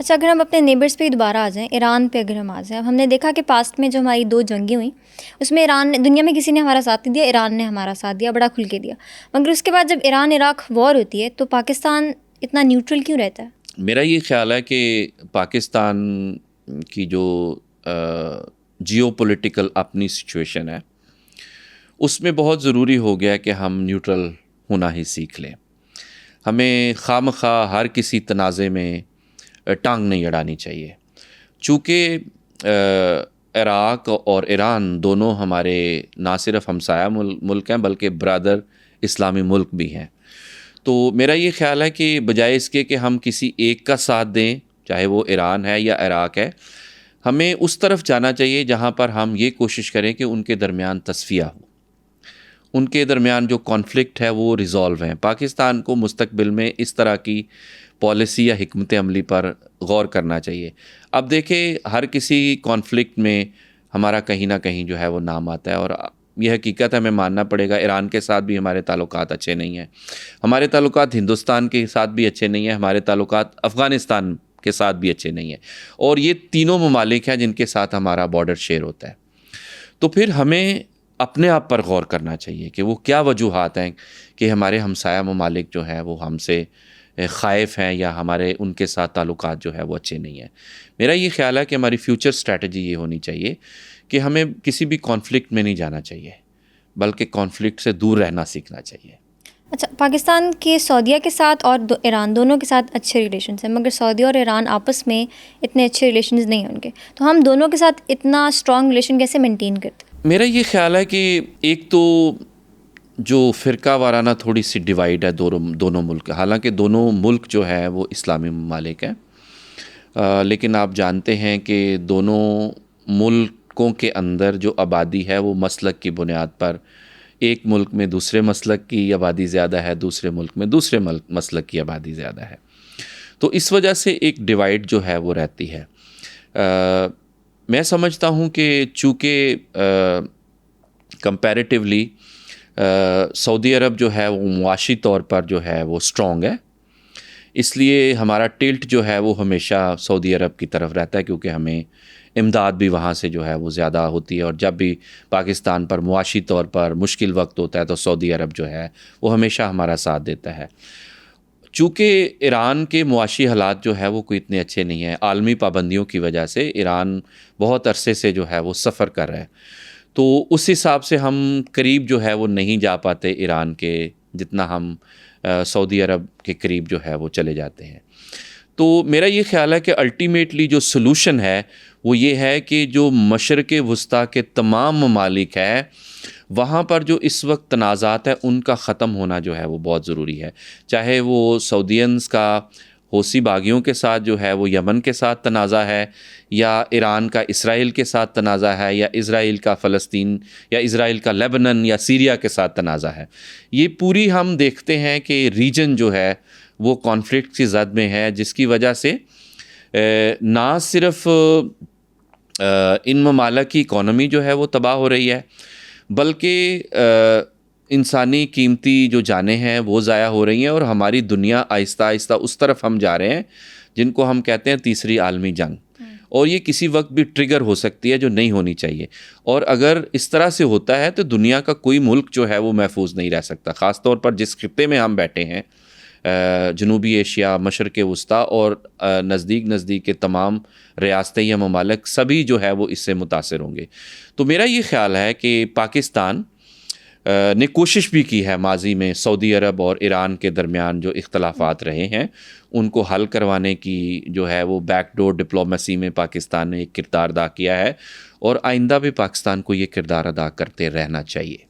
اچھا، اگر ہم اپنے نیبرس پہ دوبارہ آ جائیں، ایران پہ اگر ہم آ جائیں، اب ہم نے دیکھا کہ پاسٹ میں جو ہماری 2 جنگیں ہوئیں اس میں ایران نے، دنیا میں کسی نے ہمارا ساتھ نہیں دیا، ایران نے ہمارا ساتھ دیا، بڑا کھل کے دیا. مگر اس کے بعد جب ایران عراق وار ہوتی ہے تو پاکستان اتنا نیوٹرل کیوں رہتا ہے؟ میرا یہ خیال ہے کہ پاکستان کی جو جیو پولیٹیکل اپنی سچویشن ہے اس میں بہت ضروری ہو گیا کہ ہم نیوٹرل ہونا ہی سیکھ لیں. ہمیں خواہ مخواہ ہر کسی تنازع میں ٹانگ نہیں اڑانی چاہیے. چونکہ عراق اور ایران دونوں ہمارے نہ صرف ہمسایہ ملک ہیں بلکہ برادر اسلامی ملک بھی ہیں. تو میرا یہ خیال ہے کہ بجائے اس کے کہ ہم کسی ایک کا ساتھ دیں، چاہے وہ ایران ہے یا عراق ہے، ہمیں اس طرف جانا چاہیے جہاں پر ہم یہ کوشش کریں کہ ان کے درمیان تصفیہ ہو، ان کے درمیان جو کانفلکٹ ہے وہ ریزالو ہیں. پاکستان کو مستقبل میں اس طرح کی پالیسی یا حکمت عملی پر غور کرنا چاہیے. اب دیکھیں، ہر کسی کانفلکٹ میں ہمارا کہیں نہ کہیں جو ہے وہ نام آتا ہے، اور یہ حقیقت ہمیں ماننا پڑے گا. ایران کے ساتھ بھی ہمارے تعلقات اچھے نہیں ہیں، ہمارے تعلقات ہندوستان کے ساتھ بھی اچھے نہیں ہیں، ہمارے تعلقات افغانستان کے ساتھ بھی اچھے نہیں ہیں، اور یہ تینوں ممالک ہیں جن کے ساتھ ہمارا بارڈر شیئر ہوتا ہے. تو پھر ہمیں اپنے آپ پر غور کرنا چاہیے کہ وہ کیا وجوہات ہیں کہ ہمارے ہمسایہ ممالک جو ہیں وہ ہم سے خائف ہیں یا ہمارے ان کے ساتھ تعلقات جو ہے وہ اچھے نہیں ہیں. میرا یہ خیال ہے کہ ہماری فیوچر اسٹریٹجی یہ ہونی چاہیے کہ ہمیں کسی بھی کانفلکٹ میں نہیں جانا چاہیے بلکہ کانفلکٹ سے دور رہنا سیکھنا چاہیے. اچھا، پاکستان کے سعودیہ کے ساتھ اور ایران دونوں کے ساتھ اچھے ریلیشنز ہیں، مگر سعودی اور ایران آپس میں اتنے اچھے ریلیشنز نہیں ہیں ان کے، تو ہم دونوں کے ساتھ اتنا اسٹرانگ ریلیشن کیسے مینٹین کرتے ہیں؟ میرا یہ خیال ہے کہ ایک تو جو فرقہ وارانہ تھوڑی سی ڈیوائیڈ ہے دونوں ملک، حالانکہ دونوں ملک جو ہے وہ اسلامی ممالک ہیں، لیکن آپ جانتے ہیں کہ دونوں ملکوں کے اندر جو آبادی ہے وہ مسلک کی بنیاد پر، ایک ملک میں دوسرے مسلک کی آبادی زیادہ ہے، دوسرے ملک میں دوسرے مسلک کی آبادی زیادہ ہے. تو اس وجہ سے ایک ڈیوائیڈ جو ہے وہ رہتی ہے. میں سمجھتا ہوں کہ چونکہ کمپیریٹیولی سعودی عرب جو ہے وہ معاشی طور پر جو ہے وہ اسٹرانگ ہے، اس لیے ہمارا ٹلٹ جو ہے وہ ہمیشہ سعودی عرب کی طرف رہتا ہے، کیونکہ ہمیں امداد بھی وہاں سے جو ہے وہ زیادہ ہوتی ہے، اور جب بھی پاکستان پر معاشی طور پر مشکل وقت ہوتا ہے تو سعودی عرب جو ہے وہ ہمیشہ ہمارا ساتھ دیتا ہے. چونکہ ایران کے معاشی حالات جو ہے وہ کوئی اتنے اچھے نہیں ہیں، عالمی پابندیوں کی وجہ سے ایران بہت عرصے سے جو ہے وہ سفر کر رہا ہے، تو اس حساب سے ہم قریب جو ہے وہ نہیں جا پاتے ایران کے جتنا ہم سعودی عرب کے قریب جو ہے وہ چلے جاتے ہیں. تو میرا یہ خیال ہے کہ الٹیمیٹلی جو سلوشن ہے وہ یہ ہے کہ جو مشرق وسطیٰ کے تمام ممالک ہیں وہاں پر جو اس وقت تنازعات ہیں ان کا ختم ہونا جو ہے وہ بہت ضروری ہے. چاہے وہ سعودینز کا حوثی باغیوں کے ساتھ جو ہے وہ یمن کے ساتھ تنازع ہے، یا ایران کا اسرائیل کے ساتھ تنازع ہے، یا اسرائیل کا فلسطین یا اسرائیل کا لیبنن یا سیریا کے ساتھ تنازع ہے. یہ پوری ہم دیکھتے ہیں کہ ریجن جو ہے وہ کانفلکٹ کی زد میں ہے، جس کی وجہ سے نہ صرف ان ممالک کی اکانومی جو ہے وہ تباہ ہو رہی ہے، بلکہ انسانی قیمتی جو جانیں ہیں وہ ضائع ہو رہی ہیں، اور ہماری دنیا آہستہ آہستہ اس طرف ہم جا رہے ہیں جن کو ہم کہتے ہیں تیسری عالمی جنگ، اور یہ کسی وقت بھی ٹریگر ہو سکتی ہے جو نہیں ہونی چاہیے. اور اگر اس طرح سے ہوتا ہے تو دنیا کا کوئی ملک جو ہے وہ محفوظ نہیں رہ سکتا، خاص طور پر جس خطے میں ہم بیٹھے ہیں، جنوبی ایشیا، مشرق وسطیٰ اور نزدیک کے تمام ریاستیں یا ممالک سبھی جو ہے وہ اس سے متاثر ہوں گے. تو میرا یہ خیال ہے کہ پاکستان نے کوشش بھی کی ہے ماضی میں سعودی عرب اور ایران کے درمیان جو اختلافات رہے ہیں ان کو حل کروانے کی جو ہے وہ بیک ڈور ڈپلومیسی میں پاکستان نے ایک کردار ادا کیا ہے، اور آئندہ بھی پاکستان کو یہ کردار ادا کرتے رہنا چاہیے.